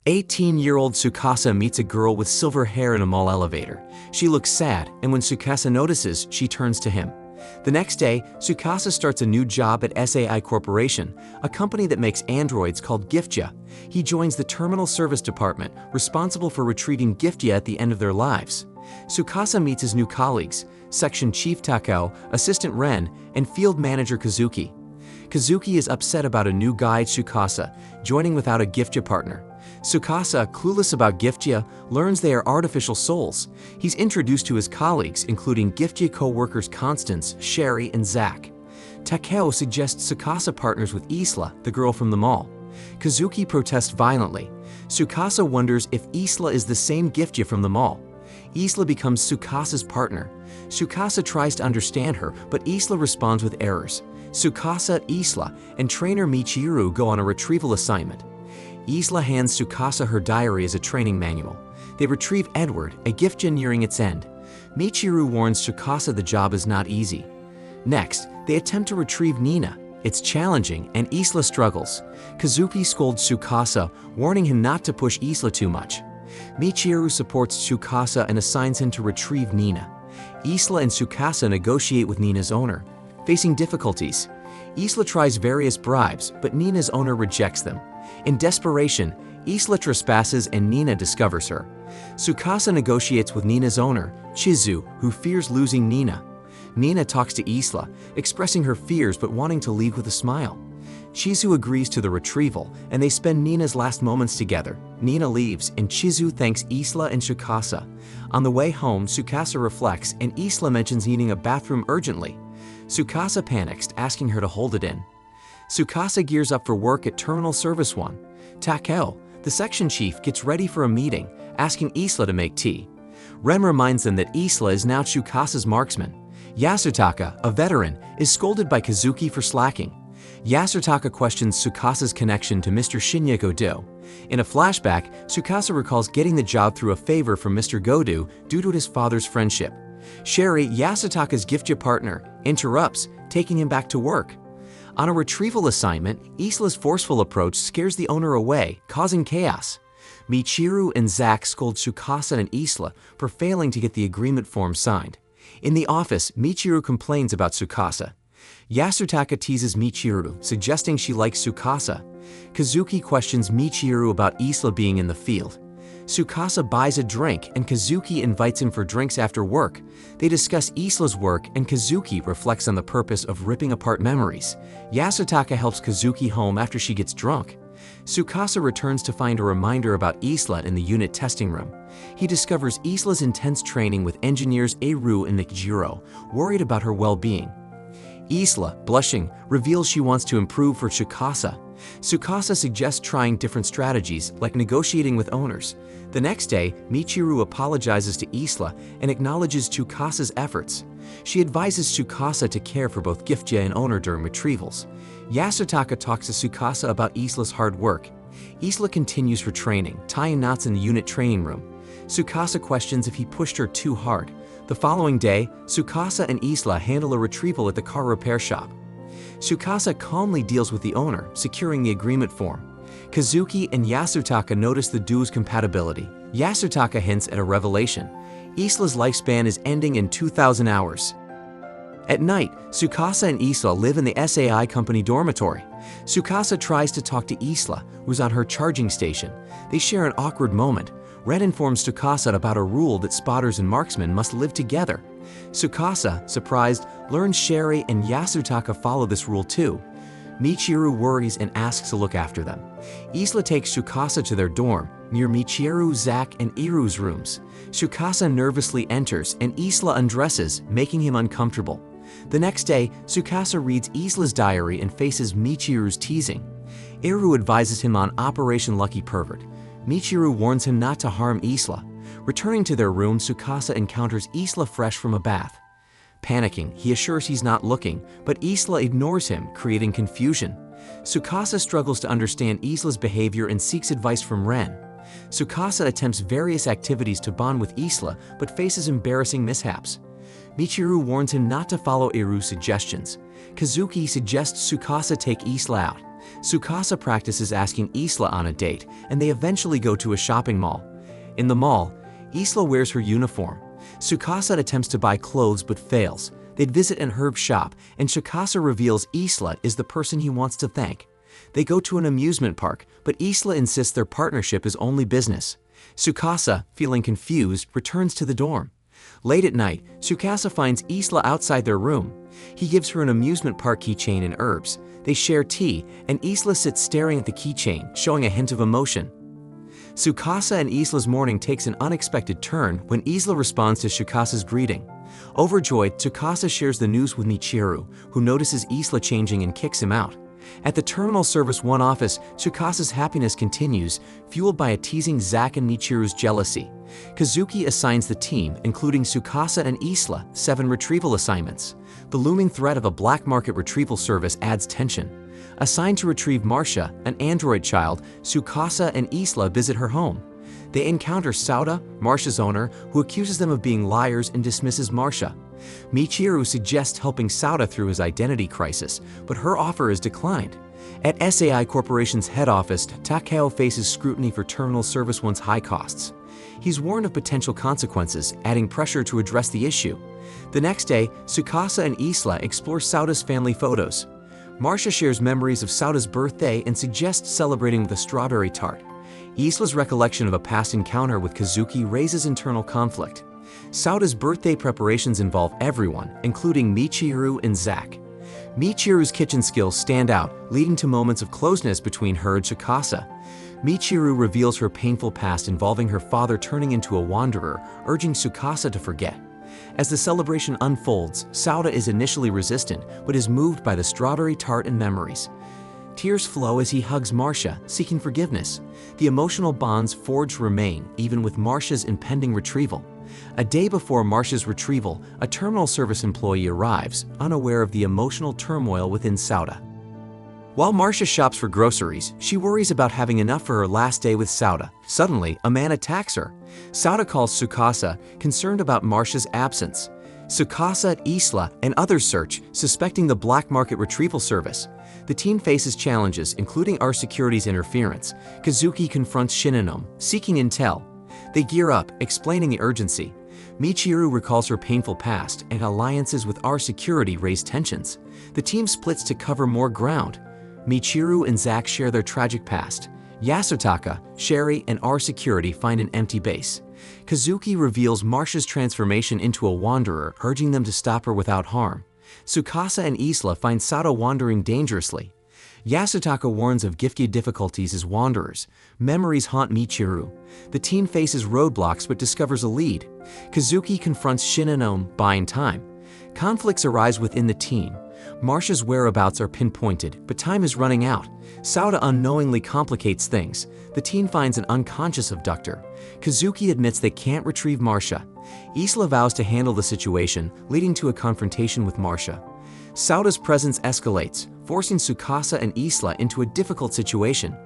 18-year-old Tsukasa meets a girl with silver hair in a mall elevator. She looks sad, and when Tsukasa notices, she turns to him. The next day, Tsukasa starts a new job at SAI Corporation, a company that makes androids called Giftya. He joins the terminal service department, responsible for retrieving Giftya at the end of their lives. Tsukasa meets his new colleagues, Section Chief Takao, Assistant Ren, and Field Manager Kazuki. Kazuki is upset about a new guide Tsukasa, joining without a Giftya partner. Tsukasa, clueless about Giftya, learns they are artificial souls. He's introduced to his colleagues, including Giftya co-workers Constance, Sherry, and Zach. Takao suggests Tsukasa partners with Isla, the girl from the mall. Kazuki protests violently. Tsukasa wonders if Isla is the same Giftya from the mall. Isla becomes Tsukasa's partner. Tsukasa tries to understand her, but Isla responds with errors. Tsukasa, Isla, and trainer Michiru go on a retrieval assignment. Isla hands Tsukasa her diary as a training manual. They retrieve Edward, a Giftya nearing its end. Michiru warns Tsukasa the job is not easy. Next, they attempt to retrieve Nina. It's challenging, and Isla struggles. Kazuki scolds Tsukasa, warning him not to push Isla too much. Michiru supports Tsukasa and assigns him to retrieve Nina. Isla and Tsukasa negotiate with Nina's owner. Facing difficulties, Isla tries various bribes, but Nina's owner rejects them. In desperation, Isla trespasses and Nina discovers her. Tsukasa negotiates with Nina's owner, Chizu, who fears losing Nina. Nina talks to Isla, expressing her fears but wanting to leave with a smile. Chizu agrees to the retrieval, and they spend Nina's last moments together. Nina leaves, and Chizu thanks Isla and Tsukasa. On the way home, Tsukasa reflects, and Isla mentions needing a bathroom urgently. Tsukasa panics, asking her to hold it in. Tsukasa gears up for work at Terminal Service 1. Takao, the section chief, gets ready for a meeting, asking Isla to make tea. Ren reminds them that Isla is now Tsukasa's marksman. Yasutaka, a veteran, is scolded by Kazuki for slacking. Yasutaka questions Tsukasa's connection to Mr. Shinya Godo. In a flashback, Tsukasa recalls getting the job through a favor from Mr. Godo due to his father's friendship. Sherry, Yasutaka's Giftya partner, interrupts, taking him back to work. On a retrieval assignment, Isla's forceful approach scares the owner away, causing chaos. Michiru and Zach scold Tsukasa and Isla for failing to get the agreement form signed. In the office, Michiru complains about Tsukasa. Yasutaka teases Michiru, suggesting she likes Tsukasa. Kazuki questions Michiru about Isla being in the field. Tsukasa buys a drink, and Kazuki invites him for drinks after work. They discuss Isla's work, and Kazuki reflects on the purpose of ripping apart memories. Yasutaka helps Kazuki home after she gets drunk. Tsukasa returns to find a reminder about Isla in the unit testing room. He discovers Isla's intense training with engineers Eru and Nikijiro, worried about her well-being. Isla, blushing, reveals she wants to improve for Tsukasa. Tsukasa suggests trying different strategies, like negotiating with owners. The next day, Michiru apologizes to Isla and acknowledges Tsukasa's efforts. She advises Tsukasa to care for both Giftya and owner during retrievals. Yasutaka talks to Tsukasa about Isla's hard work. Isla continues her training, tying knots in the unit training room. Tsukasa questions if he pushed her too hard. The following day, Tsukasa and Isla handle a retrieval at the car repair shop. Tsukasa calmly deals with the owner, securing the agreement form. Kazuki and Yasutaka notice the duo's compatibility. Yasutaka hints at a revelation. Isla's lifespan is ending in 2,000 hours. At night, Tsukasa and Isla live in the SAI company dormitory. Tsukasa tries to talk to Isla, who's on her charging station. They share an awkward moment. Ren informs Tsukasa about a rule that spotters and marksmen must live together. Tsukasa, surprised, learns Sherry and Yasutaka follow this rule too. Michiru worries and asks to look after them. Isla takes Tsukasa to their dorm, near Michiru, Zach, and Iru's rooms. Tsukasa nervously enters and Isla undresses, making him uncomfortable. The next day, Tsukasa reads Isla's diary and faces Michiru's teasing. Iru advises him on Operation Lucky Pervert. Michiru warns him not to harm Isla. Returning to their room, Tsukasa encounters Isla fresh from a bath. Panicking, he assures he's not looking, but Isla ignores him, creating confusion. Tsukasa struggles to understand Isla's behavior and seeks advice from Ren. Tsukasa attempts various activities to bond with Isla, but faces embarrassing mishaps. Michiru warns him not to follow Iru's suggestions. Kazuki suggests Tsukasa take Isla out. Tsukasa practices asking Isla on a date, and they eventually go to a shopping mall. In the mall, Isla wears her uniform. Tsukasa attempts to buy clothes but fails. They'd visit an herb shop, and Tsukasa reveals Isla is the person he wants to thank. They go to an amusement park, but Isla insists their partnership is only business. Tsukasa, feeling confused, returns to the dorm. Late at night, Tsukasa finds Isla outside their room. He gives her an amusement park keychain and herbs. They share tea, and Isla sits staring at the keychain, showing a hint of emotion. Tsukasa and Isla's morning takes an unexpected turn when Isla responds to Tsukasa's greeting. Overjoyed, Tsukasa shares the news with Michiru, who notices Isla changing and kicks him out. At the Terminal Service 1 office, Tsukasa's happiness continues, fueled by a teasing Zack and Michiru's jealousy. Kazuki assigns the team, including Tsukasa and Isla, 7 retrieval assignments. The looming threat of a black market retrieval service adds tension. Assigned to retrieve Marcia, an android child, Tsukasa and Isla visit her home. They encounter Sauda, Marcia's owner, who accuses them of being liars and dismisses Marcia. Michiru suggests helping Sauda through his identity crisis, but her offer is declined. At SAI Corporation's head office, Takeo faces scrutiny for Terminal Service 1's high costs. He's warned of potential consequences, adding pressure to address the issue. The next day, Tsukasa and Isla explore Sauda's family photos. Marcia shares memories of Sauda's birthday and suggests celebrating with a strawberry tart. Isla's recollection of a past encounter with Kazuki raises internal conflict. Sauda's birthday preparations involve everyone, including Michiru and Zack. Michiru's kitchen skills stand out, leading to moments of closeness between her and Tsukasa. Michiru reveals her painful past involving her father turning into a wanderer, urging Tsukasa to forget. As the celebration unfolds, Sauda is initially resistant, but is moved by the strawberry tart and memories. Tears flow as he hugs Marcia, seeking forgiveness. The emotional bonds forged remain, even with Marcia's impending retrieval. A day before Marcia's retrieval, a terminal service employee arrives, unaware of the emotional turmoil within Sauda. While Marcia shops for groceries, she worries about having enough for her last day with Sauda. Suddenly, a man attacks her. Sauda calls Tsukasa, concerned about Marcia's absence. Tsukasa, Isla, and others search, suspecting the black market retrieval service. The team faces challenges, including our security's interference. Kazuki confronts Shinonome, seeking intel. They gear up, explaining the urgency. Michiru recalls her painful past, and alliances with our security raise tensions. The team splits to cover more ground. Michiru and Zack share their tragic past. Yasutaka, Sherry, and our security find an empty base. Kazuki reveals Marcia's transformation into a wanderer, urging them to stop her without harm. Tsukasa and Isla find Sauda wandering dangerously. Yasutaka warns of gifted difficulties as wanderers. Memories haunt Michiru. The team faces roadblocks but discovers a lead. Kazuki confronts Shinonome, buying time. Conflicts arise within the team. Marcia's whereabouts are pinpointed, but time is running out. Sauda unknowingly complicates things. The team finds an unconscious abductor. Kazuki admits they can't retrieve Marcia. Isla vows to handle the situation, leading to a confrontation with Marcia. Sauda's presence escalates, forcing Tsukasa and Isla into a difficult situation.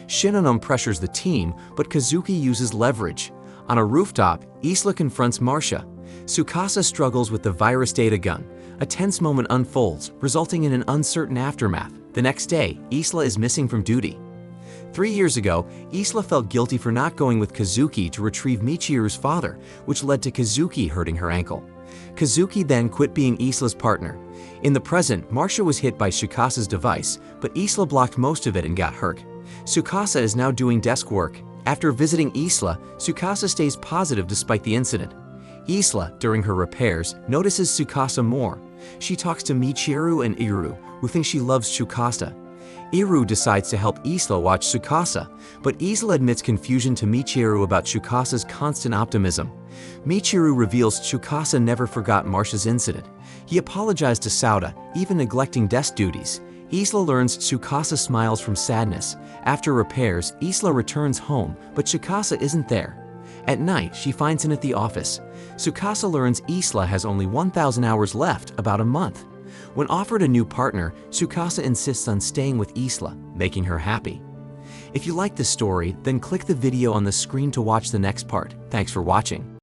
Shinonome pressures the team, but Kazuki uses leverage. On a rooftop, Isla confronts Marcia. Tsukasa struggles with the virus data gun. A tense moment unfolds, resulting in an uncertain aftermath. The next day, Isla is missing from duty. 3 years ago, Isla felt guilty for not going with Kazuki to retrieve Michiru's father, which led to Kazuki hurting her ankle. Kazuki then quit being Isla's partner. In the present, Marcia was hit by Tsukasa's device, but Isla blocked most of it and got hurt. Tsukasa is now doing desk work. After visiting Isla, Tsukasa stays positive despite the incident. Isla, during her repairs, notices Tsukasa more. She talks to Michiru and Iru, who think she loves Tsukasa. Iru decides to help Isla watch Tsukasa, but Isla admits confusion to Michiru about Tsukasa's constant optimism. Michiru reveals Tsukasa never forgot Marcia's incident. He apologized to Sauda, even neglecting desk duties. Isla learns Tsukasa smiles from sadness. After repairs, Isla returns home, but Tsukasa isn't there. At night, she finds him at the office. Tsukasa learns Isla has only 1,000 hours left, about a month. When offered a new partner, Tsukasa insists on staying with Isla, making her happy. If you like this story, then click the video on the screen to watch the next part. Thanks for watching.